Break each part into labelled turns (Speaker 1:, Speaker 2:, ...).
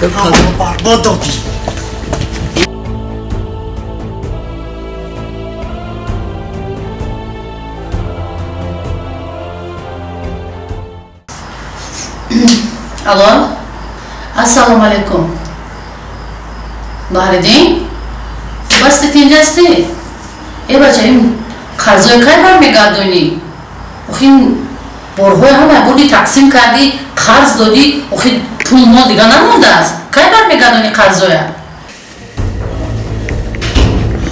Speaker 1: برباد دادی.
Speaker 2: الو السلام علیکم. بهردین بسته اینجاستی؟ ای بچه این قرضای کی برمیگردونی؟ این بارهای همه بودی تقسیم کردی قرض دادی پول ما دیگه نمونده است. کی برمیگردونی قرضای؟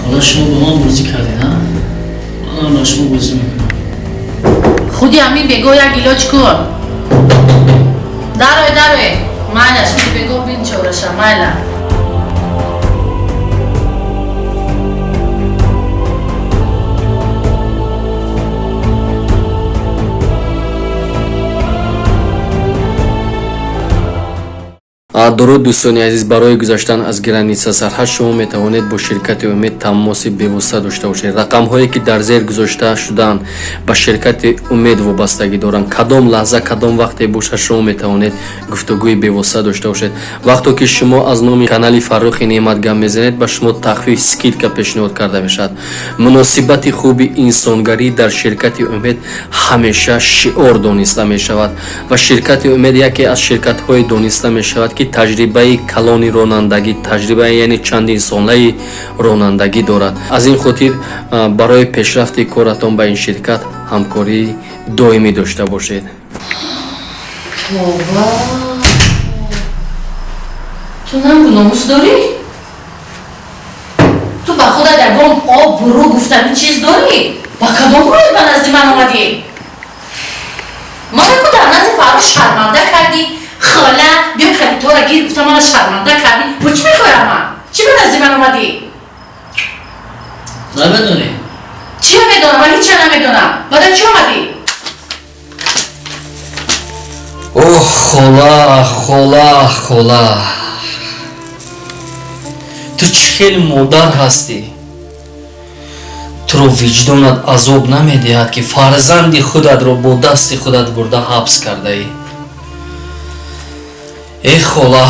Speaker 3: حالا شما با ما بازی کردی نه؟ من با شما بازی میکنم.
Speaker 2: خودی همین بگو یک علاج کن. داروی مالش بگو بین چورشا مالا.
Speaker 4: дуруд дӯстони азиз, барои гузаштан аз граница сарҳад шумо метавонед бо ширкати умед тамоси бевосита дошта бошед. рақамҳое ки дар зер гузошта шудаанд ба ширкати умед вобастагӣ доранд. кадом лаҳза кадом вақте бошад шумо метавонед гуфтугӯи бевосита дошта бошед. вақто ки шумо аз номи канали Фаррухи Неъмат гап мезанед, ба шумо тахфиф скидка пешниҳод карда мешавад. муносибати хуби инсонгарӣ дар ширкати умед ҳамеша шиор дониста мешавад ва ширкати умед яке аз ширкатҳои дониста мешавад ки таҷрибаи калони ронандагӣ, таҷрибаи яъне чандин солаи ронандагӣ дорад. аз ин хотир барои пешрафти коратон ба ин ширкат ҳамкории доимӣ дошта бошед.
Speaker 2: توبه تو نمگو ناموس داری؟ تو با خودت در بام آب برو گفتمی چیز داری؟ با کدام روی به نزدی من آمدی؟ ما بگو در نزد فاروق شرمنده کردی؟ خاله بیا کردی تو را گیر گفتم من شرمنده کردی؟ و چی میخوایم من؟ چی به نزدی من آمدی؟
Speaker 3: نمیدونی؟
Speaker 2: چی میدونم؟ من هیچ نمیدونم. بعد چی آمدی؟
Speaker 4: اوه خولا تو چه خیلی مادر هستی. تو رو وجدانت عذاب نمیدهد که فرزند خودت رو با دست خودت برده حبس کرده ای. ای خولا،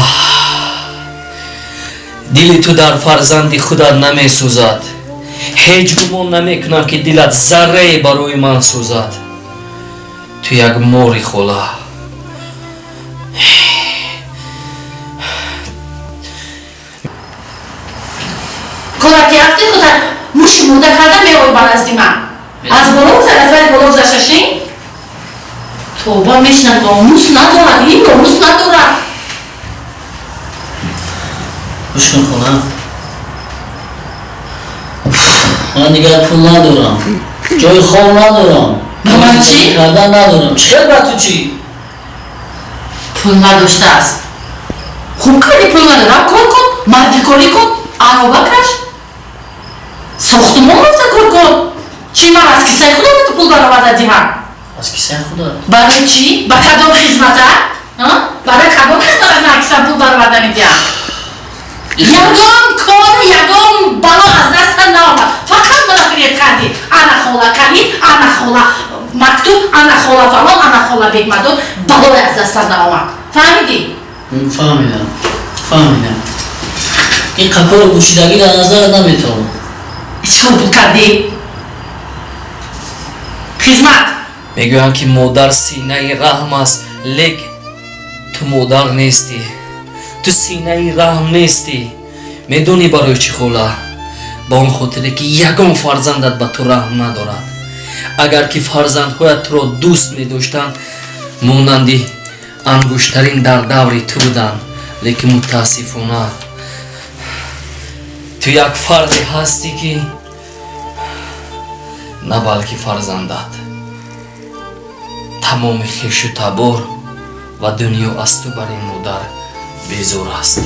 Speaker 4: دل تو در فرزند خودت نمی سوزد. هیچ گمان نمی کنم که دلت ذره برای من سوزد. تو یک موری خولا.
Speaker 2: کارت یافتی خودت موش موده کرده میوی بنازدی من. از بالا بزن از باید بالا بزششین؟ توبه میشنم ناموس ندارد. این ناموس ندارد.
Speaker 3: گوش کن خونم. من دیگر پول ندارم. جای خواب ندارم.
Speaker 2: من چی؟
Speaker 3: کردن ندارم. چه با تو چی؟
Speaker 2: پول نداشته است. خوب کردی پول ندارم. کار کن. مردی کاری کن. عربه کش. ساختمان رفته کار کن. چی من از کیسه خودم تو پول برآورده دیدم؟
Speaker 3: از کیسه خودت؟
Speaker 2: برای چی؟ با کدام خدمت؟ برای کدام خدمت من کیسه پول برآورده میدیم؟ یگان کار یگان بلا از دست نامد. فقط من فریاد کردی. انا خولا کردی. انا خولا مکتوب. انا خولا فلان. انا خولا بگمدون. بلا از دست نامد. فهمیدی؟
Speaker 3: فهمیدم. این قکار گوشیدگی در نظر نمیتونم.
Speaker 2: چیکار بود کردی؟ خدمت.
Speaker 4: میگویم که مادر سینه رحم است، لیک تو مادر نیستی. تو سینه رحم نیستی. میدونی برای چی خولا؟ با اون خاطره که یگان فرزندت به تو رحم ندارد. اگر که فرزندهایت تو را دوست میداشتند مانندی انگشترین در دور تو بودند، لیکن متاسفانه تو یک فردی هستی که نه بلکه فرزندت تمام خویش و تبار و دنیا از تو بر این مادر بیزار است.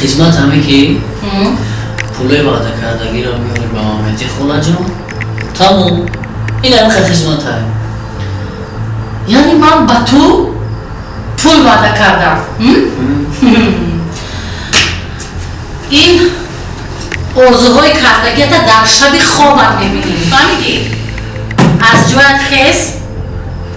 Speaker 3: خدمت همه که پوله وعده کردگی را میاری به آمدی خولا جان تمام. این هم خدمت های
Speaker 2: یعنی من با تو پول وعده کردم. این آرزوهای کردگیت در شب خوابت میبینی. فهمیدی؟ از جویت خیز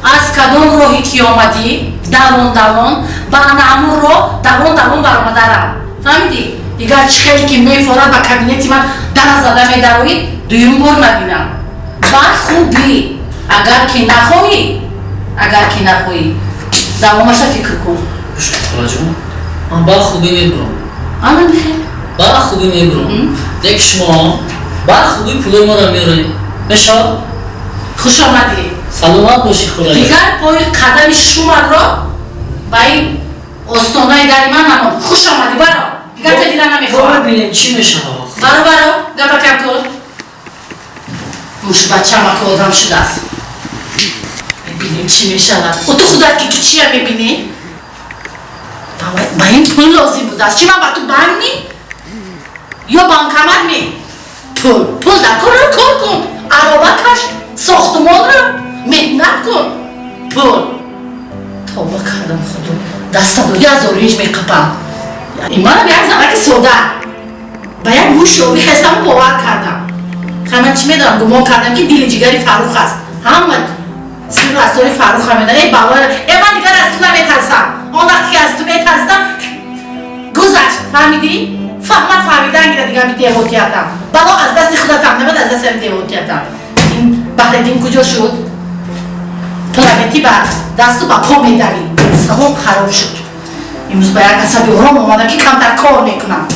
Speaker 2: аз кадом роҳи ки омадӣ давон ба анамун роҳ давон баромадарам фаҳмидӣ дигар чӣ хеле ки мефорад ба кабинети ман дара зада медароӣ дуюм бор набинам ба хубӣ агар ки нахоҳӣ давомаша фикр кун
Speaker 3: خلاجون من با خوبی میبرم
Speaker 2: ана михел
Speaker 3: با خوبی میبرم دیگه شما با خوبی پول ما رو میارید میشه
Speaker 2: хуш омадӣ
Speaker 3: سلامت باشی خدایا
Speaker 2: дигар пои қадами шуматро ба ин остонаи дари ман намон хуш омадӣ баро дигар ҷа дидан намехоҳам
Speaker 3: ببینیم چی میشه
Speaker 2: баро гапакам кун муш бачама ки одам шудааст мебинем чӣ мешавад ту худат ки чия мебинӣ ба ин пул лозим будааст чи ман ба ту банкни ё банкоматми пул дар корро кор кун ароба каш сохтмонро меҳнат кун пул توبه کردم خدا دستم دو 1000 میقپم ایمان به یک زمانی سودا با یک گوشیابی حسم باور کردم من چی میدونم گمان کردم که دیل جگری فاروق است همه سیر رستوری فاروق هم میدن ای باور ای من دیگر از تو نمیترسم اون وقتی که از تو میترسم گذشت فهمیدی؟ فهمیدن گیره دیگر بی دیهوتیتم بلا از دست خودتم نمید از دست دیهوتیتم این بهردین کجا شد؟ پلانتی با دستو با پا میداری سبب خراب شد امروز با یک عصبی آرام آمدم که کمتر کار میکنم